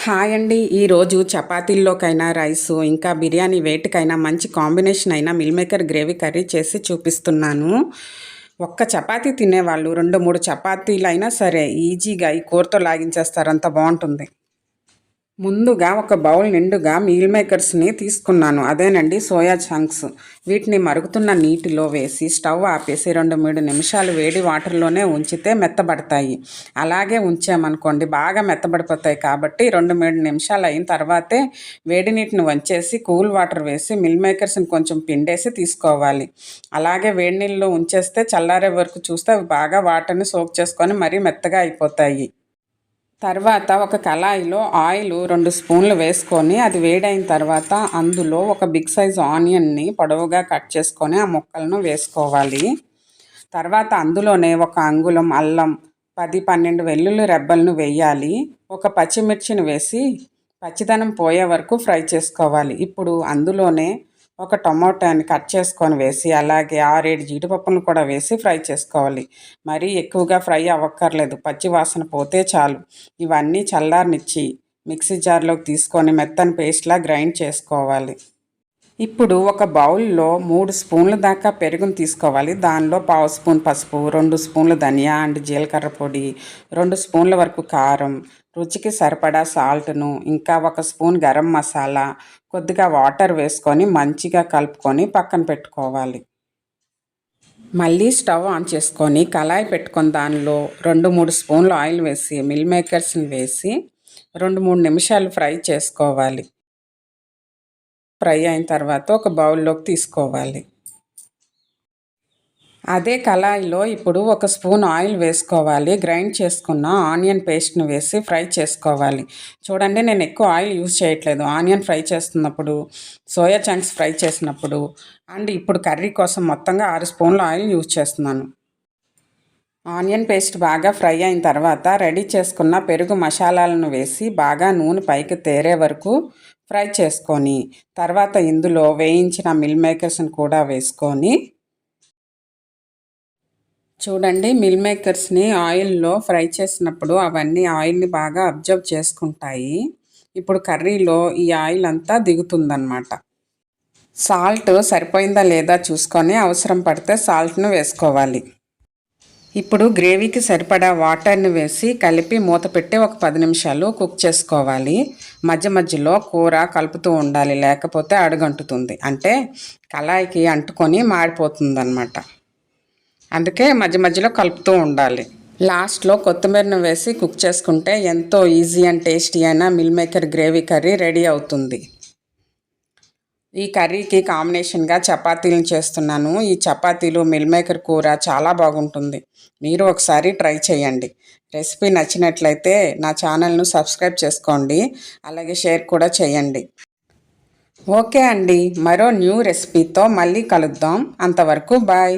Hi అండి. ఈరోజు చపాతీల్లోకైనా rice ఇంకా బిర్యానీ వేటికైనా మంచి కాంబినేషన్ అయిన మిల్ మేకర్ గ్రేవీ కర్రీ చేసి చూపిస్తున్నాను. ఒక్క చపాతీ తినేవాళ్ళు 2-3 చపాతీలైనా సరే ఈజీగా ఈ కూరతో లాగించేస్తారు, అంత బాగుంటుంది. ముందుగా ఒక బౌల్ నిండుగా మీల్ మేకర్స్ని తీసుకున్నాను. అదేనండి సోయా చంక్స్. వీటిని మరుగుతున్న నీటిలో వేసి స్టవ్ ఆపేసి 2-3 నిమిషాలు వేడి వాటర్లోనే ఉంచితే మెత్తబడతాయి. అలాగే ఉంచామనుకోండి బాగా మెత్తబడిపోతాయి. కాబట్టి 2-3 నిమిషాలు అయిన తర్వాతే వేడి నీటిని వంచేసి కూల్ వాటర్ వేసి మిల్ మేకర్స్ని కొంచెం పిండేసి తీసుకోవాలి. అలాగే వేడి నీళ్ళలో ఉంచేస్తే చల్లారే వరకు చూస్తే అవి బాగా వాటర్ని సోక్ చేసుకొని మరీ మెత్తగా అయిపోతాయి. తర్వాత ఒక కళాయిలో ఆయిల్ 2 స్పూన్లు వేసుకొని అది వేడైన తర్వాత అందులో ఒక బిగ్ సైజ్ ఆనియన్ని పొడవుగా కట్ చేసుకొని ఆ ముక్కలను వేసుకోవాలి. తర్వాత అందులోనే ఒక అంగుళం అల్లం, 10-12 వెల్లుల్లి రెబ్బలను వేయాలి. ఒక పచ్చిమిర్చిని వేసి పచ్చిదనం పోయే వరకు ఫ్రై చేసుకోవాలి. ఇప్పుడు అందులోనే ఒక టొమాటోని కట్ చేసుకొని వేసి అలాగే 6-7 జీడిపప్పులను కూడా వేసి ఫ్రై చేసుకోవాలి. మరీ ఎక్కువగా ఫ్రై అవ్వక్కర్లేదు, పచ్చి వాసన పోతే చాలు. ఇవన్నీ చల్లారనిచ్చి మిక్సీ జార్లోకి తీసుకొని మెత్తని పేస్ట్లా గ్రైండ్ చేసుకోవాలి. ఇప్పుడు ఒక బౌల్లో 3 స్పూన్ల దాకా పెరుగును తీసుకోవాలి. దానిలో 1/2 స్పూన్ పసుపు, 2 స్పూన్లు ధనియా అండ్ జీలకర్ర పొడి, 2 స్పూన్ల వరకు కారం, రుచికి సరిపడా సాల్ట్ను, ఇంకా 1 స్పూన్ గరం మసాలా, కొద్దిగా వాటర్ వేసుకొని మంచిగా కలుపుకొని పక్కన పెట్టుకోవాలి. మళ్ళీ స్టవ్ ఆన్ చేసుకొని కళాయి పెట్టుకొని దానిలో 2-3 స్పూన్లు ఆయిల్ వేసి మిల్ మేకర్స్ని వేసి 2-3 నిమిషాలు ఫ్రై చేసుకోవాలి. ఫ్రై అయిన తర్వాత ఒక బౌల్లోకి తీసుకోవాలి. అదే కళాయిలో ఇప్పుడు 1 స్పూన్ ఆయిల్ వేసుకోవాలి. గ్రైండ్ చేసుకున్న ఆనియన్ పేస్ట్ని వేసి ఫ్రై చేసుకోవాలి. చూడండి, నేను ఎక్కువ ఆయిల్ యూజ్ చేయట్లేదు. ఆనియన్ ఫ్రై చేస్తున్నప్పుడు, సోయా చంక్స్ ఫ్రై చేసినప్పుడు అండ్ ఇప్పుడు కర్రీ కోసం మొత్తంగా 6 స్పూన్ల ఆయిల్ యూజ్ చేస్తున్నాను. ఆనియన్ పేస్ట్ బాగా ఫ్రై అయిన తర్వాత రెడీ చేసుకున్న పెరుగు మసాలాలను వేసి బాగా నూనె పైకి తేరే వరకు ఫ్రై చేసుకొని తర్వాత ఇందులో వేయించిన మిల్ మేకర్స్ని కూడా వేసుకొని చూడండి, మిల్ మేకర్స్ని ఆయిల్లో ఫ్రై చేసినప్పుడు అవన్నీ ఆయిల్ని బాగా అబ్జర్వ్ చేసుకుంటాయి. ఇప్పుడు కర్రీలో ఈ ఆయిల్ అంతా దిగుతుందన్నమాట. సాల్ట్ సరిపోయిందా లేదా చూసుకొని అవసరం పడితే సాల్ట్ను వేసుకోవాలి. ఇప్పుడు గ్రేవీకి సరిపడా వాటర్ని వేసి కలిపి మూత పెట్టి ఒక 10 నిమిషాలు కుక్ చేసుకోవాలి. మధ్య మధ్యలో కూర కలుపుతూ ఉండాలి, లేకపోతే అడుగంటుతుంది, అంటే కళాయికి అంటుకొని మాడిపోతుంది అన్నమాట. అందుకే మధ్య మధ్యలో కలుపుతూ ఉండాలి. లాస్ట్లో కొత్తిమీరను వేసి కుక్ చేసుకుంటే ఎంతో ఈజీ అండ్ టేస్టీ అయిన meal maker gravy curry ready అవుతుంది. ఈ కర్రీకి కాంబినేషన్గా చపాతీలను చేస్తున్నాను. ఈ చపాతీలు మిల్ మేకర్ కూర చాలా బాగుంటుంది. మీరు ఒకసారి ట్రై చేయండి. రెసిపీ నచ్చినట్లయితే నా ఛానల్ను సబ్స్క్రైబ్ చేసుకోండి, అలాగే షేర్ కూడా చేయండి. ఓకే అండి, మరో న్యూ రెసిపీతో మళ్ళీ కలుద్దాం. అంతవరకు బాయ్.